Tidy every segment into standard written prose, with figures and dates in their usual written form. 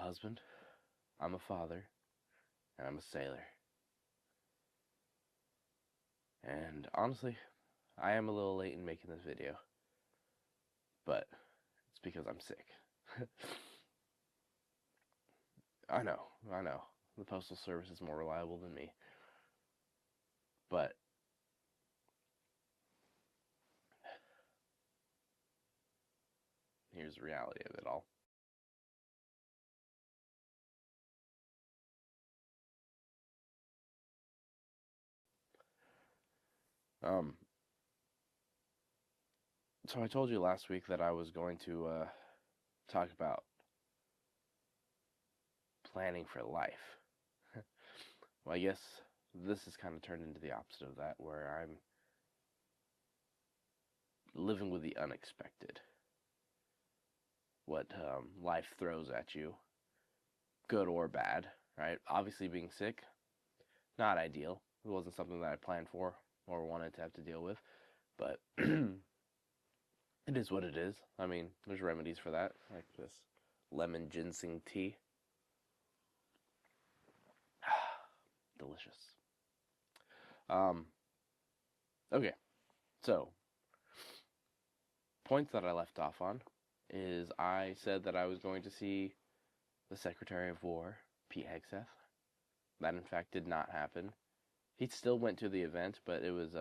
husband, I'm a father, and I'm a sailor. And honestly, I am a little late in making this video, but it's because I'm sick. I know, I know. The Postal Service is more reliable than me. But here's the reality of it all. Um, so I told you last week that I was going to talk about planning for life. Well, I guess this has kind of turned into the opposite of that, where I'm living with the unexpected. What life throws at you, good or bad, right? Obviously, being sick, not ideal. It wasn't something that I planned for or wanted to have to deal with, but it is what it is. I mean, there's remedies for that, like this lemon ginseng tea. Delicious. Um, okay, so points that I left off on is I said that I was going to see the Secretary of War, Pete Hegseth. That in fact did not happen. He still went to the event, but it was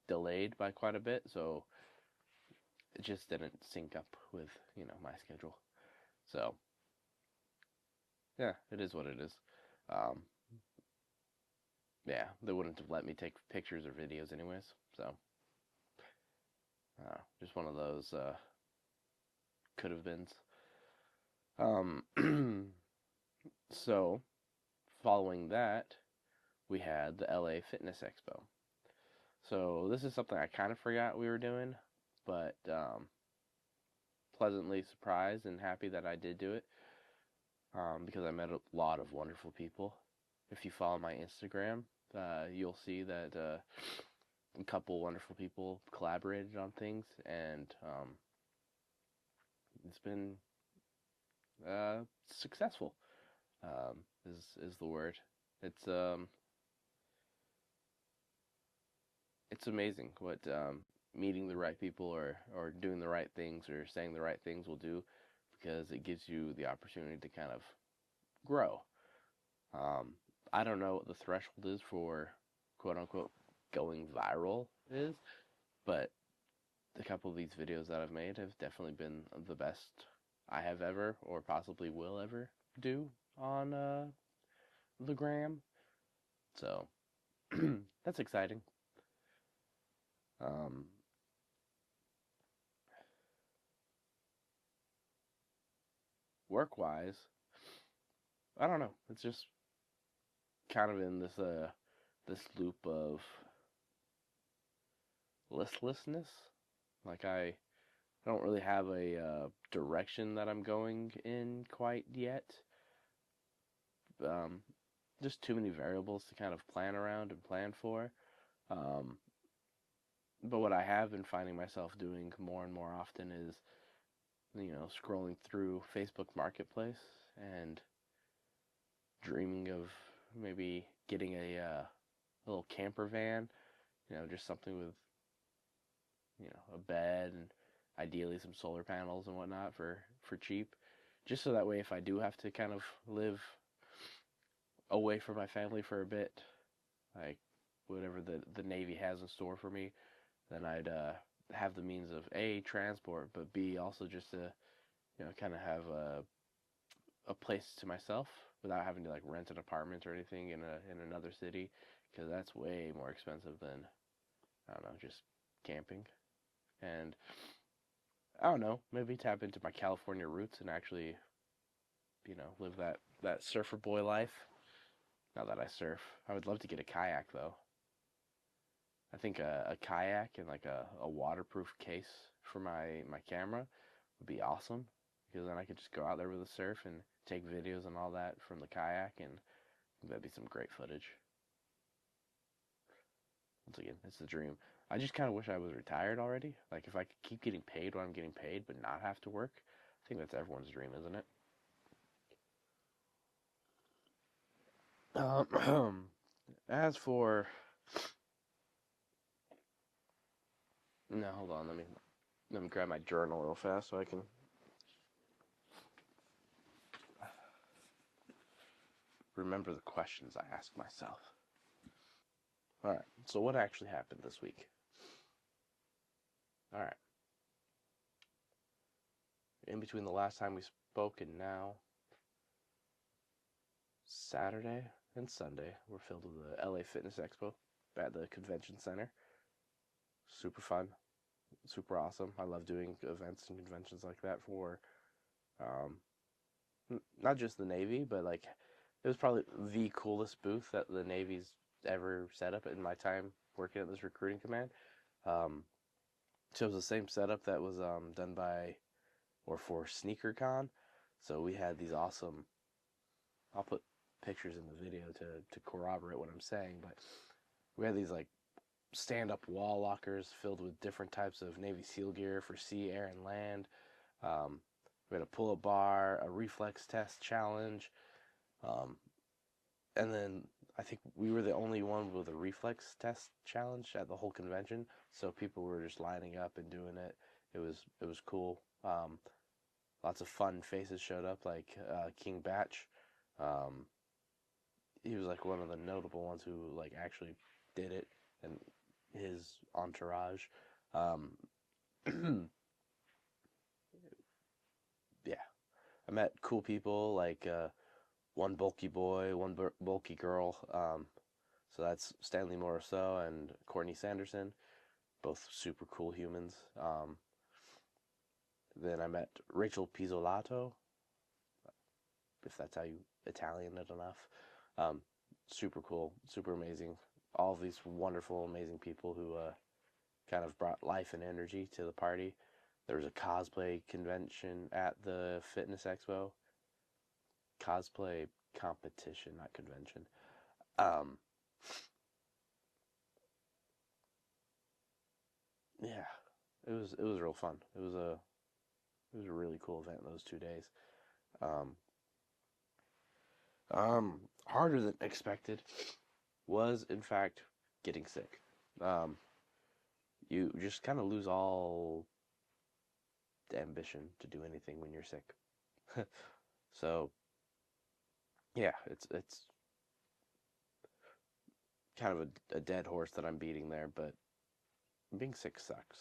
delayed by quite a bit, so it just didn't sync up with, my schedule. So, yeah, it is what it is. Um, yeah, they wouldn't have let me take pictures or videos anyways, so just one of those could have beens. So, following that, we had the LA Fitness Expo. So this is something I kind of forgot we were doing, but pleasantly surprised and happy that I did do it because I met a lot of wonderful people. If you follow my Instagram, you'll see that a couple wonderful people collaborated on things, and it's been successful. Is the word. It's it's amazing what meeting the right people or doing the right things or saying the right things will do, because it gives you the opportunity to kind of grow. Um, I don't know what the threshold is for quote unquote going viral is, but a couple of these videos that I've made have definitely been the best I have ever or possibly will ever do on the gram. So that's exciting. Um, work wise, I don't know. It's just kind of in this loop of listlessness. Like I don't really have a direction that I'm going in quite yet. Um, just too many variables to kind of plan around and plan for. Um, but what I have been finding myself doing more and more often is, scrolling through Facebook Marketplace and dreaming of maybe getting a little camper van, just something with, a bed and ideally some solar panels and whatnot for cheap. Just so that way if I do have to kind of live away from my family for a bit, like whatever the Navy has in store for me, then I'd have the means of A, transport, but B, also just to, kind of have a place to myself without having to like rent an apartment or anything in another city, because that's way more expensive than, I don't know, just camping. And I don't know, maybe tap into my California roots and actually, live that surfer boy life. Not that I surf. I would love to get a kayak though. I think a kayak and like a waterproof case for my camera would be awesome, because then I could just go out there with a surf and take videos and all that from the kayak, and that'd be some great footage. Once again, it's the dream. I just kind of wish I was retired already. Like if I could keep getting paid what I'm getting paid but not have to work. I think that's everyone's dream, isn't it? As for no, hold on. Let me grab my journal real fast so I can remember the questions I ask myself. All right. So what actually happened this week? All right. In between the last time we spoke and now, Saturday and Sunday were filled with the LA Fitness Expo at the convention center. Super fun, super awesome. I love doing events and conventions like that for um, not just the Navy, but like it was probably the coolest booth that the Navy's ever set up in my time working at this recruiting command. Um, so it was the same setup that was done by or for SneakerCon. So we had these awesome. I'll put pictures in the video to corroborate what I'm saying, but we had these like stand-up wall lockers filled with different types of Navy SEAL gear for sea, air, and land. Um, we had a pull-up bar, a reflex test challenge, um, and then I think we were the only one with a reflex test challenge at the whole convention. So people were just lining up and doing it. It was cool. Lots of fun faces showed up, like King Batch. Um, he was like one of the notable ones who like actually did it, and his entourage. Um, yeah, I met cool people like one bulky boy, one bulky girl. So that's Stanley Morrisseau and Courtney Sanderson, both super cool humans. Then I met Rachel Pizzolato, if that's how you Italian it enough. Um, Super cool, super amazing. All of these wonderful, amazing people who kind of brought life and energy to the party. There was a cosplay convention at the Fitness Expo. Cosplay competition, not convention. Um, yeah, it was real fun. It was a really cool event those 2 days. Um, Harder than expected was in fact getting sick. Um, you just kind of lose all ambition to do anything when you're sick. So yeah, it's kind of a dead horse that I'm beating there, but being sick sucks.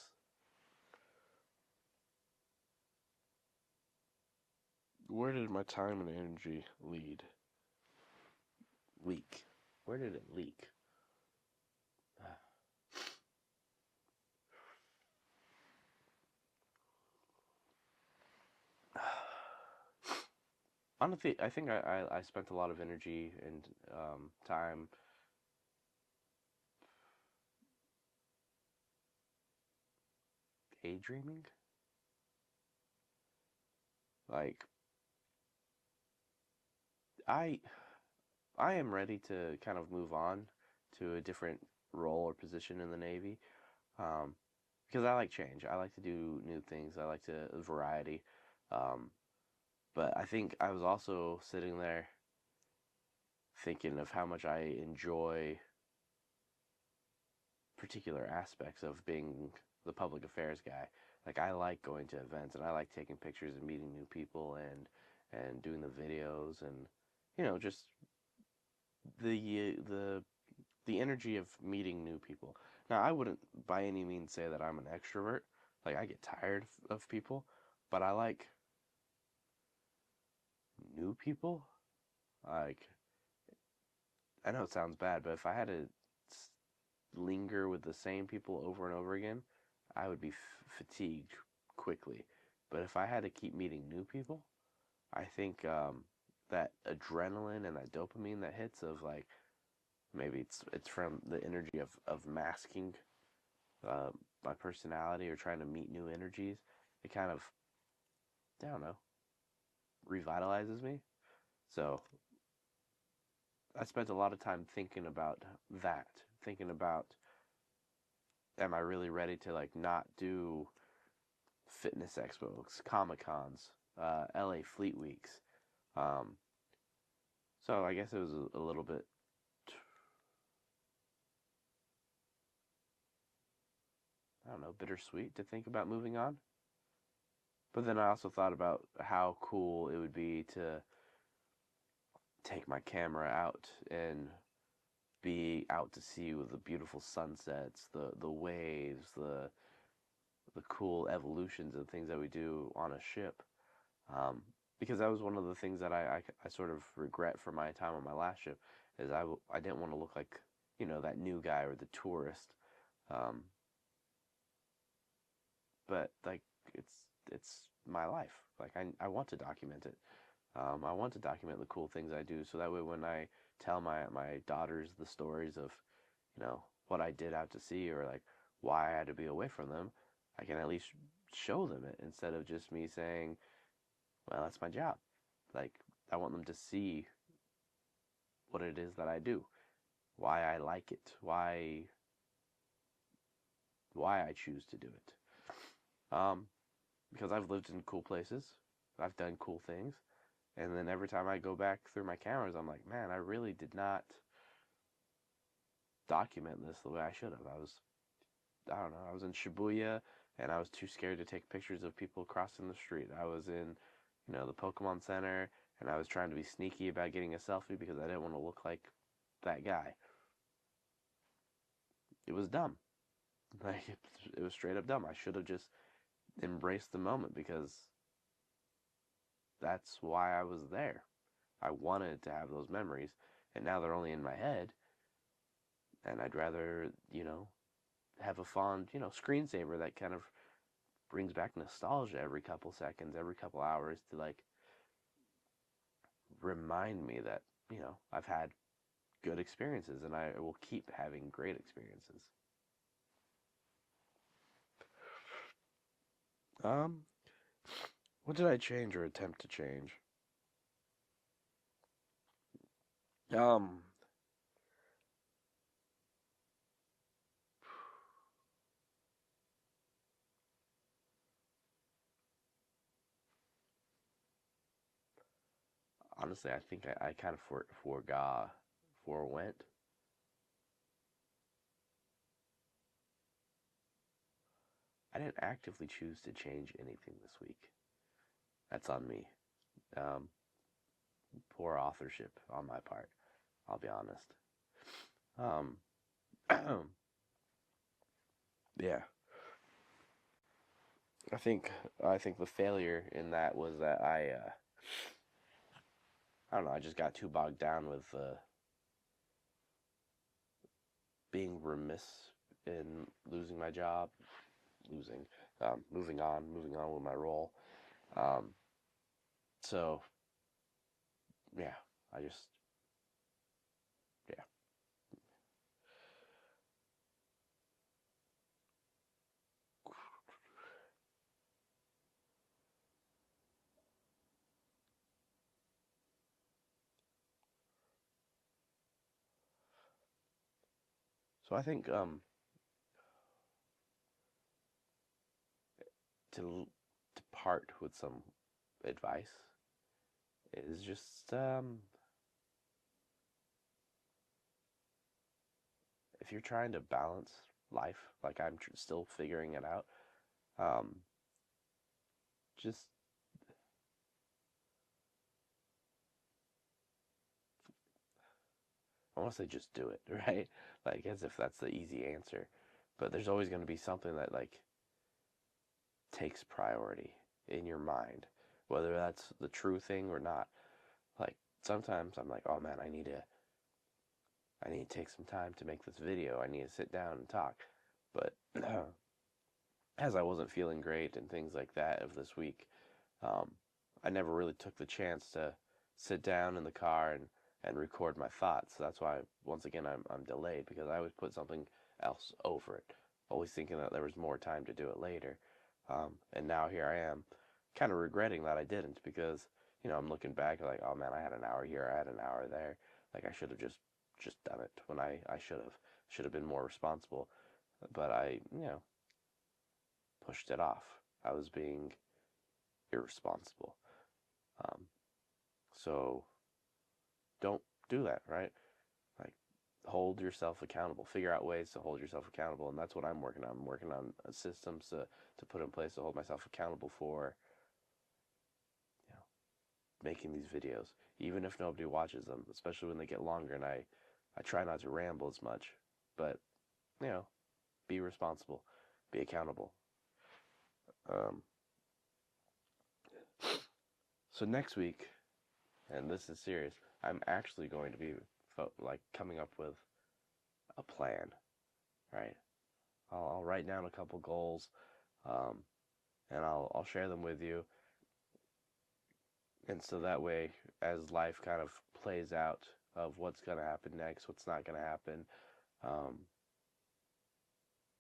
Where did my time and energy leak? Where did it leak? Honestly, I think I spent a lot of energy and time daydreaming. Like I I am ready to kind of move on to a different role or position in the Navy, um, because I like change. I like to do new things. I like to variety. Um, but I think I was also sitting there thinking of how much I enjoy particular aspects of being the public affairs guy. Like I like going to events and I like taking pictures and meeting new people and doing the videos and just the the energy of meeting new people. Now, I wouldn't by any means say that I'm an extrovert. Like I get tired of people, but I like new people. Like I know it sounds bad, but if I had to linger with the same people over and over again, I would be fatigued quickly. But if I had to keep meeting new people, I think that adrenaline and that dopamine that hits of like maybe it's from the energy of masking uh, my personality or trying to meet new energies. It kind of I don't know revitalizes me. So I spent a lot of time thinking about that, thinking about am I really ready to like not do fitness expos, Comic Cons, LA Fleet Weeks. Um, so I guess it was a little bit I don't know, bittersweet to think about moving on. But then I also thought about how cool it would be to take my camera out and be out to sea with the beautiful sunsets, the waves, the cool evolutions and things that we do on a ship. Um, because that was one of the things that I sort of regret for my time on my last ship is I didn't want to look like, that new guy or the tourist. Um, but like it's my life. Like I want to document it. I want to document the cool things I do so that way when I tell my daughters the stories of, what I did out to sea or like why I had to be away from them, I can at least show them it instead of just me saying, well, that's my job. Like I want them to see what it is that I do, why I like it, why I choose to do it. Because I've lived in cool places, I've done cool things, and then every time I go back through my cameras, I'm like, man, I really did not document this the way I should have. I don't know, I was in Shibuya and I was too scared to take pictures of people crossing the street. I was in, the Pokemon Center and I was trying to be sneaky about getting a selfie because I didn't want to look like that guy. It was dumb. Like, it was straight up dumb. I should have just embraced the moment because that's why I was there. I wanted to have those memories, and now they're only in my head, and I'd rather, have a fond, screensaver that kind of brings back nostalgia every couple seconds, every couple hours to, like, remind me that, I've had good experiences and I will keep having great experiences. Um, what did I change or attempt to change? Um, Honestly, I think I kind of forewent. I didn't actively choose to change anything this week. That's on me. Um, Poor authorship on my part. I'll be honest. Um, yeah, I think I think the failure in that was that I don't know, I just got too bogged down with being remiss in losing my job, losing, moving on with my role. Um, so yeah, I just yeah. So I think to to part with some advice is just if you're trying to balance life, like I'm still figuring it out, um, just I want to say just do it, right? Like as if that's the easy answer, but there's always going to be something that like takes priority in your mind, whether that's the true thing or not. Like sometimes I'm like, oh man, I need to take some time to make this video. I need to sit down and talk, but as I wasn't feeling great and things like that of this week, um, I never really took the chance to sit down in the car and record my thoughts. So that's why once again I'm delayed because I always put something else over it, always thinking that there was more time to do it later. And now here I am, kind of regretting that I didn't because I'm looking back like, oh man, I had an hour here, I had an hour there. Like I should have just done it when I should have been more responsible, but I pushed it off. I was being irresponsible. Um, so don't do that, right? Like hold yourself accountable. Figure out ways to hold yourself accountable, and that's what I'm working on. I'm working on systems to put in place to hold myself accountable for, you know, making these videos, even if nobody watches them, especially when they get longer. And I try not to ramble as much, but you know, be responsible, be accountable. Um, so next week, and this is serious, I'm actually going to be like coming up with a plan, right? I'll write down a couple goals, um, and I'll share them with you, and so that way, as life kind of plays out of what's going to happen next, what's not going to happen, um,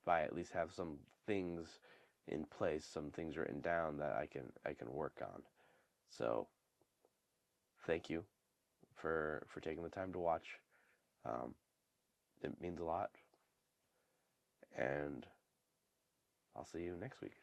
I at least have some things in place, some things written down that I can work on. So thank you for taking the time to watch. Um, it means a lot, and I'll see you next week.